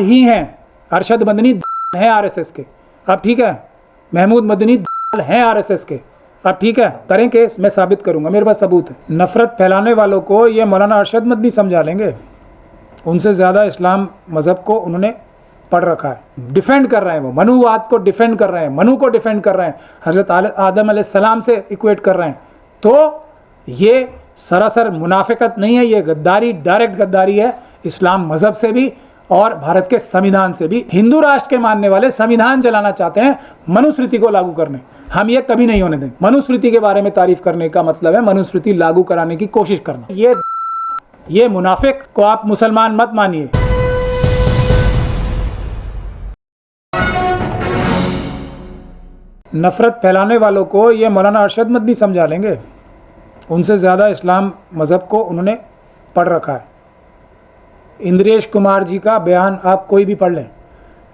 ही हैं। अरशद मदनी हैं आरएसएस के, अब ठीक है। महमूद मदनी हैं आरएसएस के, अब ठीक है। करें केस, मैं साबित करूंगा, मेरे पास सबूत है। नफरत फैलाने वालों को ये मौलाना अरशद मदनी समझा लेंगे। उनसे ज़्यादा इस्लाम मज़हब को उन्होंने पढ़ रखा है। डिफेंड कर रहे हैं, वो मनुवाद को डिफेंड कर रहे हैं, मनु को डिफेंड कर रहे हैं, हज़रत आदम अलैहिस्सलाम से इक्वेट कर रहे हैं। तो ये सरासर मुनाफिकत नहीं है, ये गद्दारी, डायरेक्ट गद्दारी है इस्लाम मज़हब से भी और भारत के संविधान से भी। हिंदू राष्ट्र के मानने वाले संविधान जलाना चाहते हैं मनुस्मृति को लागू करने, हम ये कभी नहीं होने देंगे। मनुस्मृति के बारे में तारीफ करने का मतलब है मनुस्मृति लागू कराने की कोशिश करना। ये मुनाफिक को आप मुसलमान मत मानिए। नफरत फैलाने वालों को ये मौलाना अरशद मदनी समझा लेंगे। उनसे ज़्यादा इस्लाम मज़हब को उन्होंने पढ़ रखा है। इंद्रेश कुमार जी का बयान आप कोई भी पढ़ लें,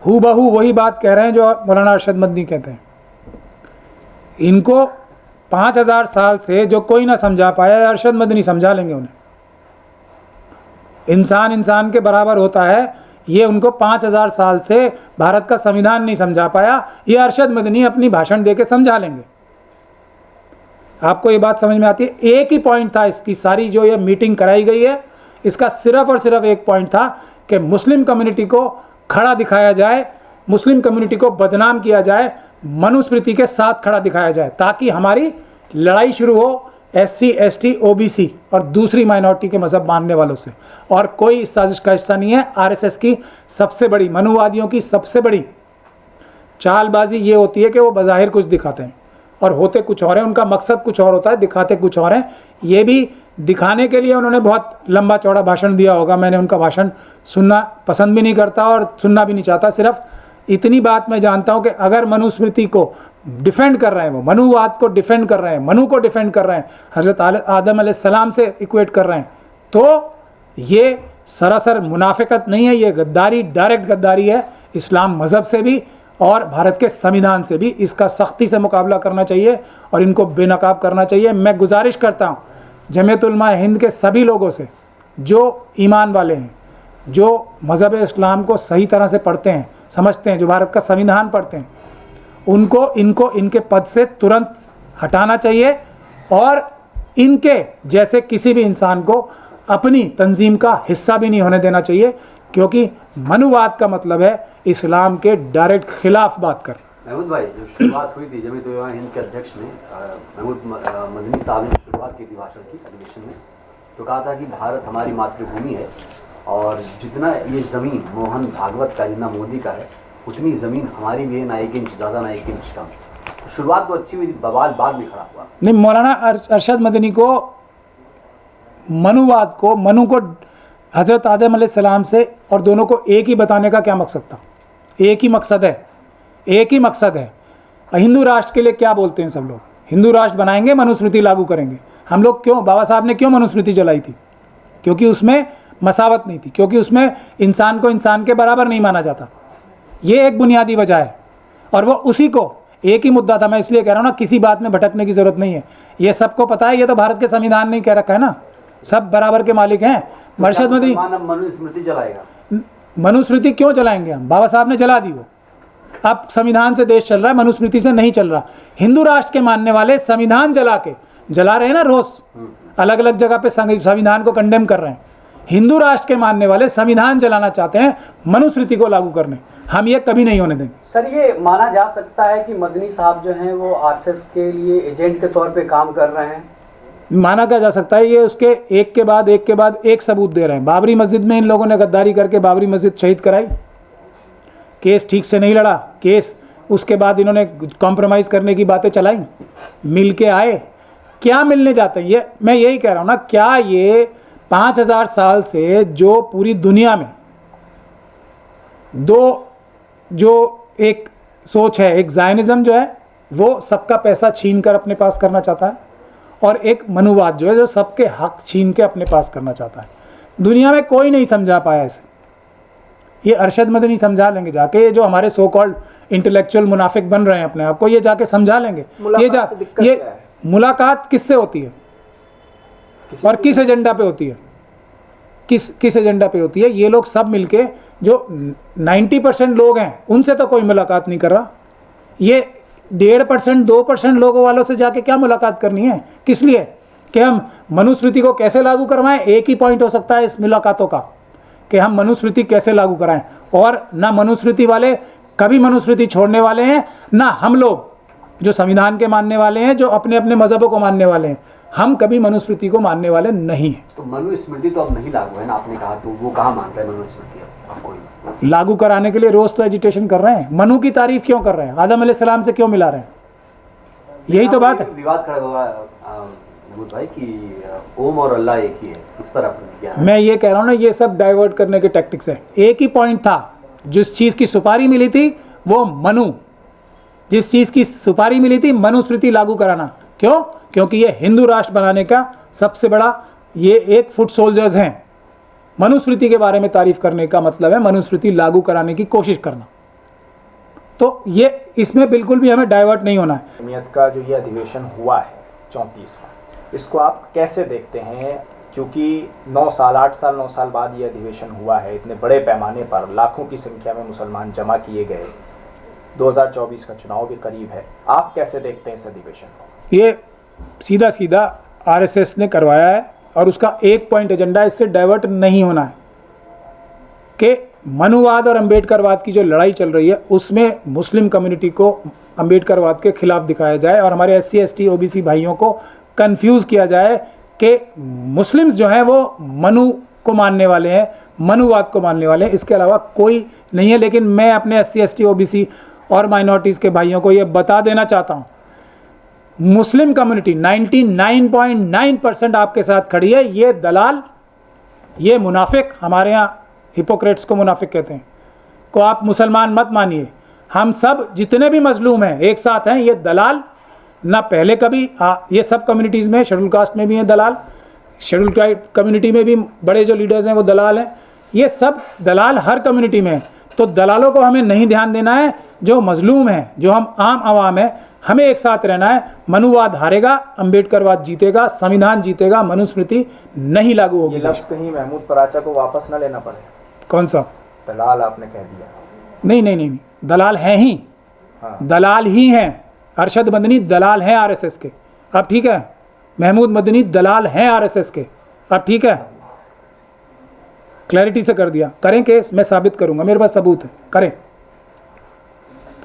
हूबहू वही बात कह रहे हैं जो मौलाना अरशद मदनी कहते हैं। इनको 5000 साल से जो कोई ना समझा पाया, अरशद मदनी समझा लेंगे उन्हें। इंसान इंसान के बराबर होता है, ये उनको 5000 साल से भारत का संविधान नहीं समझा पाया, ये अरशद मदनी अपनी भाषण देके समझा लेंगे। आपको ये बात समझ में आती है? एक ही पॉइंट था इसकी सारी जो ये मीटिंग कराई गई है, इसका सिर्फ और सिर्फ एक पॉइंट था कि मुस्लिम कम्युनिटी को खड़ा दिखाया जाए, मुस्लिम कम्युनिटी को बदनाम किया जाए, मनुस्मृति के साथ खड़ा दिखाया जाए, ताकि हमारी लड़ाई शुरू हो SC ST OBC और दूसरी माइनॉरिटी के मज़हब मानने वालों से। और कोई इस साजिश का हिस्सा नहीं है। RSS की सबसे बड़ी, मनुवादियों की सबसे बड़ी चालबाजी ये होती है कि वो बज़ाहिर कुछ दिखाते हैं और होते कुछ और हैं, उनका मकसद कुछ और होता है, दिखाते कुछ और हैं। ये भी दिखाने के लिए उन्होंने बहुत लंबा चौड़ा भाषण दिया होगा, मैंने उनका भाषण सुनना पसंद भी नहीं करता और सुनना भी नहीं चाहता। सिर्फ इतनी बात मैं जानता हूँ कि अगर मनुस्मृति को डिफेंड कर रहे हैं, वो मनुवाद को डिफेंड कर रहे हैं, मनु को डिफेंड कर रहे हैं, हज़रत आदम अलैहिस्सलाम से इक्वेट कर रहे हैं, तो ये सरासर मुनाफिकत नहीं है, ये गद्दारी, डायरेक्ट गद्दारी है इस्लाम मज़हब से भी और भारत के संविधान से भी। इसका सख्ती से मुकाबला करना चाहिए और इनको बेनकाब करना चाहिए। मैं गुजारिश करता हूँ जमीयत उलमा हिंद के सभी लोगों से जो ईमान वाले हैं, जो मज़हब इस्लाम को सही तरह से पढ़ते हैं, समझते हैं, जो भारत का संविधान पढ़ते हैं, इनको इनके पद से तुरंत हटाना चाहिए और इनके जैसे किसी भी इंसान को अपनी तंजीम का हिस्सा भी नहीं होने देना चाहिए, क्योंकि मनुवाद का मतलब है इस्लाम के डायरेक्ट खिलाफ बात कर। महमूद भाई, जब शुरुआत हुई थी जमीयत उलमा हिंद के अध्यक्ष ने, महमूद मदनी साहब ने शुरुआत की थी भाषण की अधिवेशन में, तो कहा था कि भारत हमारी मातृभूमि है और जितना ये ज़मीन मोहन भागवत का, जितना मोदी का है, उतनी ज़मीन हमारी भी है, ना 1 इंच ज़्यादा ना 1 इंच कम। शुरुआत तो अच्छी हुई थी, बवाल बाद में खड़ा हुआ। नहीं, मौलाना अरशद मदनी को मनुवाद को, मनु को हज़रत आदम अलैहिस्सलाम से और दोनों को एक ही बताने का क्या मकसद था? एक ही मकसद है, एक ही मकसद है। हिंदू राष्ट्र के लिए क्या बोलते हैं सब लोग? हिंदू राष्ट्र बनाएंगे, मनुस्मृति लागू करेंगे। हम लोग क्यों, बाबा साहब ने क्यों मनुस्मृति जलाई थी? क्योंकि उसमें मसावत नहीं थी, क्योंकि उसमें इंसान को इंसान के बराबर नहीं माना जाता। ये एक बुनियादी वजह है और वो उसी को, एक ही मुद्दा था। मैं इसलिए कह रहा हूँ ना, किसी बात में भटकने की ज़रूरत नहीं है, ये सबको पता है। ये तो भारत के संविधान ने कह रखा है ना, सब बराबर के मालिक हैं। अरशद मदनी मनुस्मृति जलाएगा। मनुस्मृति क्यों जलाएंगे हम? बाबा साहब ने जला दी वो। अब संविधान से देश चल रहा है, मनुस्मृति से नहीं चल रहा। हिंदू राष्ट्र के मानने वाले संविधान जला रहे हैं ना रोज, अलग अलग जगह पे संविधान को कंडेम कर रहे हैं। हिंदू राष्ट्र के मानने वाले संविधान जलाना चाहते हैं मनुस्मृति को लागू करने, हम ये कभी नहीं होने देंगे। सर, ये माना जा सकता है कि मदनी साहब जो हैं वो आरएसएस के लिए एजेंट के तौर पे काम कर रहे हैं? माना क्या जा सकता है? ये उसके एक के बाद एक सबूत दे रहे हैं। बाबरी मस्जिद में इन लोगों ने गद्दारी करके बाबरी मस्जिद शहीद कराई, केस ठीक से नहीं लड़ा केस, उसके बाद इन्होंने कॉम्प्रोमाइज़ करने की बातें चलाई, मिल के आए। क्या मिलने जाते हैं? ये मैं यही कह रहा हूँ ना, क्या ये 5000 साल से जो पूरी दुनिया में दो जो एक सोच है, एक ज़ायनिज़्म जो है वो सबका पैसा छीन कर अपने पास करना चाहता है, और एक मनुवाद जो है जो सबके हक छीन के अपने पास करना चाहता है। दुनिया में कोई नहीं समझा पाया इसे, ये अरशद मदनी समझा लेंगे जाके। ये जो हमारे सो कॉल्ड इंटेलेक्चुअल मुनाफिक बन रहे हैं अपने आप को, ये जाके समझा लेंगे। ये मुलाकात किससे होती है और किस एजेंडा पे होती है? किस एजेंडा पे होती है? ये लोग सब मिलके जो 90% लोग हैं उनसे तो कोई मुलाकात नहीं कर रहा। ये 1.5% 2% लोगों वालों से जाके क्या मुलाकात करनी है? किस लिए? कि हम मनुस्मृति को कैसे लागू करवाएं। एक ही पॉइंट हो सकता है इस मुलाकातों का कि हम मनुस्मृति कैसे लागू कराएं। और ना मनुस्मृति वाले कभी मनुस्मृति छोड़ने वाले हैं, ना हम लोग जो संविधान के मानने वाले हैं, जो अपने अपने मजहबों को मानने वाले हैं, हम कभी मनुस्मृति को मानने वाले नहीं हैं। तो मनुस्मृति तो अब नहीं लागू है ना, आपने कहा, तो वो कहाँ मानता है मनुस्मृति अब कोई? लागू कराने के लिए रोज तो एजिटेशन कर रहे हैं। मनु की तारीफ क्यों कर रहे हैं? आदम अलैहिस्सलाम से क्यों मिला रहे हैं? यही तो बात है। विवाद खड़ा हुआ महमूद भाई कि ओम और अल्लाह एक ही है, इस पर आपने क्या? मैं ये कह रहा हूँ ना, ये सब डाइवर्ट करने के टैक्टिक्स है। एक ही पॉइंट था, जिस चीज़ की सुपारी मिली थी वो मनु, जिस चीज़ की सुपारी मिली थी मनुस्मृति लागू कराना। क्यों? क्योंकि ये हिंदू राष्ट्र बनाने का सबसे बड़ा ये एक फुट सोल्जर्स हैं। मनुस्मृति के बारे में तारीफ करने का मतलब है मनुस्मृति लागू कराने की कोशिश करना। तो ये इसमें बिल्कुल भी हमें डाइवर्ट नहीं होना है। जमीयत का जो ये अधिवेशन हुआ है 34वां, इसको आप कैसे देखते हैं? क्योंकि 9 साल 8 साल 9 साल बाद ये अधिवेशन हुआ है, इतने बड़े पैमाने पर लाखों की संख्या में मुसलमान जमा किए गए, 2024 का चुनाव भी करीब है, आप कैसे देखते हैं इस अधिवेशन को? ये सीधा सीधा आरएसएस ने करवाया है और उसका एक पॉइंट एजेंडा, इससे डाइवर्ट नहीं होना है कि मनुवाद और अंबेडकरवाद की जो लड़ाई चल रही है उसमें मुस्लिम कम्युनिटी को अंबेडकरवाद के खिलाफ दिखाया जाए और हमारे SC ST OBC भाइयों को कंफ्यूज किया जाए कि मुस्लिम्स जो हैं वो मनु को मानने वाले हैं, मनुवाद को मानने वाले हैं, इसके अलावा कोई नहीं है। लेकिन मैं अपने SC ST OBC और माइनॉरिटीज़ के भाइयों को ये बता देना चाहता हूँ, मुस्लिम कम्युनिटी 99.9% आपके साथ खड़ी है। ये दलाल, ये मुनाफिक, हमारे यहाँ हिपोक्रेट्स को मुनाफिक कहते हैं, को आप मुसलमान मत मानिए। हम सब जितने भी मजलूम हैं एक साथ हैं। ये दलाल ना पहले कभी ये सब कम्युनिटीज़ में, शेड्यूल कास्ट में भी हैं दलाल, शेड्यूल कम्युनिटी में भी बड़े जो लीडर्स हैं वो दलाल हैं। ये सब दलाल हर कम्युनिटी में हैं। तो दलालों को हमें नहीं ध्यान देना है। जो मजलूम हैं, जो हम आम आवाम हैं, हमें एक साथ रहना है। मनुवाद हारेगा, अंबेडकरवाद जीतेगा, संविधान जीतेगा, मनुस्मृति नहीं लागू होगी। ये लफ्ज़ कहीं महमूद पराचा को वापस न लेना पड़े। कौन सा दलाल आपने कह दिया? नहीं, दलाल हैं ही। हाँ। दलाल ही हैं। अरशद मदनी दलाल हैं RSS के। अब ठीक है, महमूद मदनी दलाल हैं RSS के। अब ठीक है, क्लैरिटी से कर दिया। करें केस, मैं साबित करूंगा, मेरे पास सबूत है।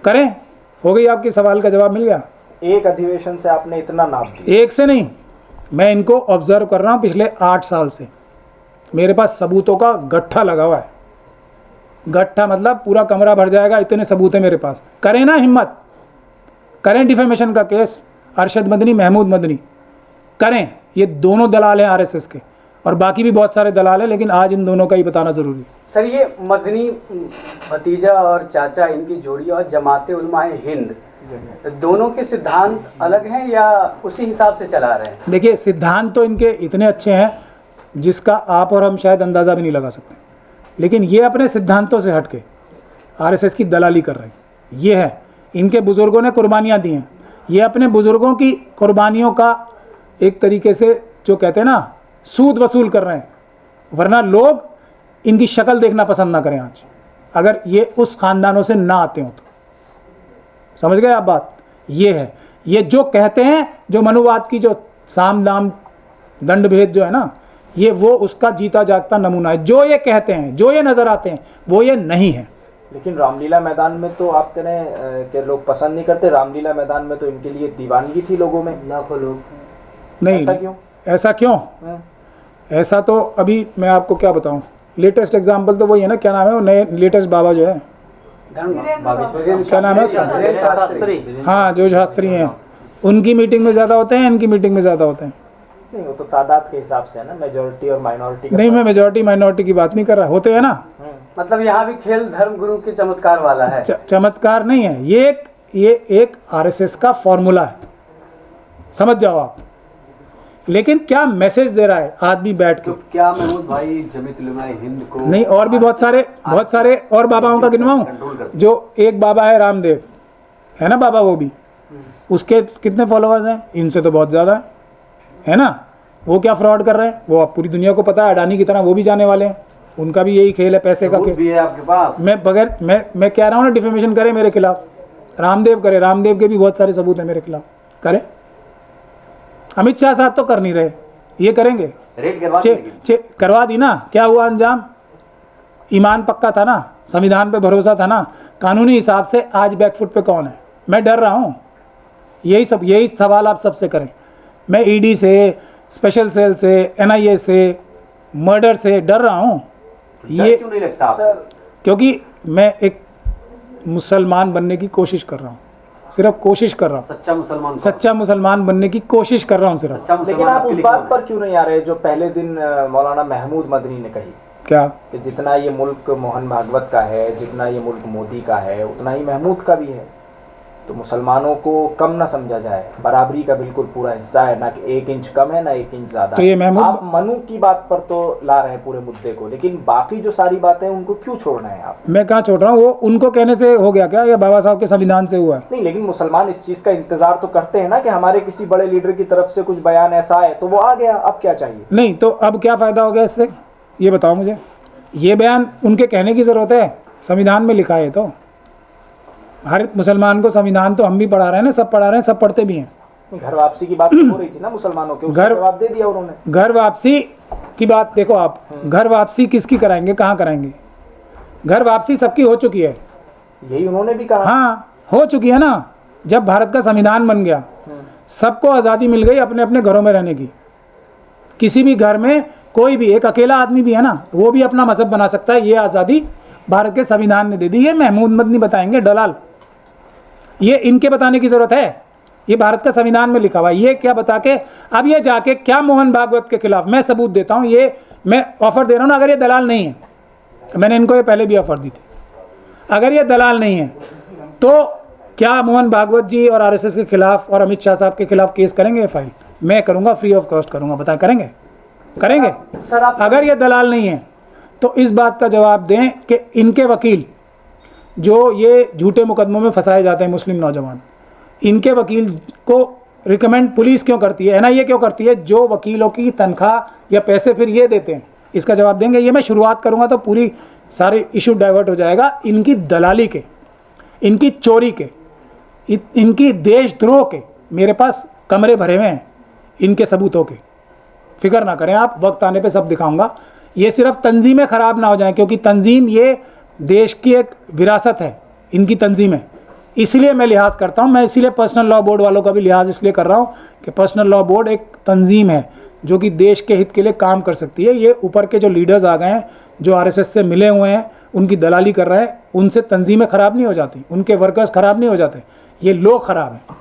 करें। हो गई, आपकी सवाल का जवाब मिल गया। एक अधिवेशन से आपने इतना नाप दिया? एक से नहीं, मैं इनको ऑब्जर्व कर रहा हूँ पिछले 8 साल से। मेरे पास सबूतों का गट्ठा लगा हुआ है। गट्ठा मतलब पूरा कमरा भर जाएगा, इतने सबूत है मेरे पास। करें ना हिम्मत, करें डिफेमेशन का केस, अरशद मदनी, महमूद मदनी करें। ये दोनों दलाल हैं RSS के, और बाकी भी बहुत सारे दलाल हैं, लेकिन आज इन दोनों का ही बताना ज़रूरी है। सर, ये मदनी भतीजा और चाचा, इनकी जोड़ी और जमाते उलमाए हिंद, दोनों के सिद्धांत अलग हैं या उसी हिसाब से चला रहे हैं? देखिए, सिद्धांत तो इनके इतने अच्छे हैं जिसका आप और हम शायद अंदाज़ा भी नहीं लगा सकते, लेकिन ये अपने सिद्धांतों से हटके RSS की दलाली कर रहे हैं। ये है, इनके बुज़ुर्गों ने कुर्बानियाँ दी हैं। ये अपने बुज़ुर्गों की कुर्बानियों का एक तरीके से, जो कहते हैं ना, सूद वसूल कर रहे हैं। वरना लोग इनकी शक्ल देखना पसंद ना करें आज, अगर ये उस ख़ानदानों से ना आते हों तो। समझ गए आप बात? ये है, ये जो कहते हैं, जो मनुवाद की जो साम दाम दंड भेद जो है ना, ये वो उसका जीता जागता नमूना है। जो ये कहते हैं, जो ये नज़र आते हैं, वो ये नहीं है। लेकिन रामलीला मैदान में तो आप कह रहे हैं कि लोग पसंद नहीं करते। रामलीला मैदान में तो इनके लिए दीवानगी थी लोगों में, लाखों लोग। नहीं, ऐसा क्यों? ऐसा क्यों? ऐसा तो अभी मैं आपको क्या बताऊं, लेटेस्ट एग्जांपल तो वही है ना, क्या नाम है वो नए लेटेस्ट बाबा जो है, क्या नाम है उसका? हाँ, जो शास्त्री हैं, उनकी मीटिंग में ज़्यादा होते हैं, इनकी मीटिंग में ज़्यादा होते हैं। नहीं, वो तो तादाद के हिसाब से है ना, मेजॉरिटी और माइनॉरिटी। नहीं, मैं मेजॉरिटी माइनॉरिटी की बात नहीं कर रहा। होते हैं ना, मतलब यहाँ भी खेल धर्म गुरु के चमत्कार वाला है। चमत्कार नहीं है, ये एक RSS का फॉर्मूला है, समझ जाओ आप। लेकिन क्या मैसेज दे रहा है आदमी बैठ के? तो क्या महमूद भाई जमीयत उलमाए हिंद को नहीं, और भी बहुत सारे और बाबाओं का गिनवाऊं। जो एक बाबा है रामदेव, है ना बाबा, वो भी, उसके कितने फॉलोअर्स हैं? इनसे तो बहुत ज़्यादा है ना। वो क्या फ्रॉड कर रहे हैं, वो आप पूरी दुनिया को पता है। अडानी की तरह वो भी जाने वाले हैं, उनका भी यही खेल है पैसे का सबूत खेल। भी है आपके पास। मैं कह रहा हूँ ना, डिफेमेशन करे मेरे खिलाफ, रामदेव करे, रामदेव के भी बहुत सारे सबूत हैं मेरे खिलाफ, करे। अमित शाह साहब तो कर नहीं रहे, ये करेंगे। रेड करवा दी लेकिन। करवा दी ना, क्या हुआ अंजाम? ईमान पक्का था ना, संविधान पे भरोसा था ना, कानूनी हिसाब से आज बैकफुट पे कौन है? मैं डर रहा हूँ। यही सवाल आप सबसे करें। मैं ईडी से, स्पेशल सेल से, एनआईए से, मर्डर से डर रहा हूँ। डर क्यों नहीं लगता आपको? क्योंकि मैं एक मुसलमान बनने की कोशिश कर रहा हूँ, सिर्फ कोशिश कर रहा हूँ, सच्चा मुसलमान। सच्चा मुसलमान बनने की कोशिश कर रहा हूँ सिर्फ। सच्चा लेकिन मुसलमान आप आपके उस लिए बात कौन है? पर क्यों नहीं आ रहे जो पहले दिन मौलाना महमूद मदनी ने कही क्या? कि जितना ये मुल्क मोहन भागवत का है, जितना ये मुल्क मोदी का है, उतना ही महमूद का भी है। तो मुसलमानों को कम ना समझा जाए, बराबरी का बिल्कुल पूरा हिस्सा है, ना कि 1 इंच कम है ना 1 इंच ज्यादा। तो ये महमूद- आप मनु की बात पर तो ला रहे हैं पूरे मुद्दे को, लेकिन बाकी जो सारी बातें हैं उनको क्यों छोड़ रहे हैं आप? मैं कहाँ छोड़ रहा हूँ? वो उनको कहने से हो गया क्या, या बाबा साहब के संविधान से हुआ है? नहीं, लेकिन मुसलमान इस चीज का इंतजार तो करते हैं ना कि हमारे किसी बड़े लीडर की तरफ से कुछ बयान ऐसा है, तो वो आ गया, अब क्या चाहिए? नहीं तो अब क्या फ़ायदा हो गया इससे, ये बताओ मुझे। ये बयान उनके कहने की ज़रूरत है? संविधान में लिखा है। तो हर मुसलमान को संविधान तो हम भी पढ़ा रहे हैं ना, सब पढ़ा रहे हैं, सब पढ़ते भी हैं। घर वापसी की बात हो रही थी ना मुसलमानों की, उसका घर- जवाब दे दिया उन्होंने। घर वापसी की बात देखो आप, घर वापसी किसकी कराएंगे, कहाँ कराएंगे? घर वापसी सबकी हो चुकी है। यही उन्होंने भी कहा। हाँ, हो चुकी है ना। जब भारत का संविधान बन गया, सबको आज़ादी मिल गई अपने अपने घरों में रहने की। किसी भी घर में कोई भी, एक अकेला आदमी भी है ना, वो भी अपना मजहब बना सकता है। ये आज़ादी भारत के संविधान ने दे दी। ये महमूद मदनी बताएंगे, दलाल। ये इनके बताने की ज़रूरत है? ये भारत का संविधान में लिखा हुआ है। ये क्या बता के, अब ये जाके क्या मोहन भागवत के खिलाफ, मैं सबूत देता हूँ, ये मैं ऑफर दे रहा हूँ ना। अगर ये दलाल नहीं है, मैंने इनको ये पहले भी ऑफर दी थी, अगर ये दलाल नहीं है तो क्या मोहन भागवत जी और आरएसएस के खिलाफ और अमित शाह साहब के खिलाफ केस करेंगे? ये फाइल मैं करूँगा, फ्री ऑफ कॉस्ट करूँगा। बता, करेंगे? करेंगे? सर आप अगर ये दलाल नहीं है तो इस बात का जवाब दें कि इनके वकील, जो ये झूठे मुकदमों में फंसाए जाते हैं मुस्लिम नौजवान, इनके वकील को रिकमेंड पुलिस क्यों करती है, एनआईए क्यों करती है? जो वकीलों की तनख्वाह या पैसे फिर ये देते हैं, इसका जवाब देंगे? ये मैं शुरुआत करूँगा तो पूरी सारे इशू डाइवर्ट हो जाएगा। इनकी दलाली के, इनकी चोरी के, इनकी देशद्रोह के मेरे पास कमरे भरे हुए हैं, इनके सबूतों के। फिक्र ना करें आप, वक्त आने पे सब दिखाऊंगा। ये सिर्फ तंजीमें ख़राब ना हो जाएं, क्योंकि तंजीम ये देश की एक विरासत है, इनकी तंजीम है। इसलिए मैं लिहाज करता हूँ। मैं इसीलिए पर्सनल लॉ बोर्ड वालों का भी लिहाज इसलिए कर रहा हूँ कि पर्सनल लॉ बोर्ड एक तंजीम है जो कि देश के हित के लिए काम कर सकती है। ये ऊपर के जो लीडर्स आ गए हैं, जो आरएसएस से मिले हुए हैं, उनकी दलाली कर रहे हैं, उनसे तंजीमें ख़राब नहीं हो जाती, उनके वर्कर्स ख़राब नहीं हो जाते, ये लोग ख़राब हैं।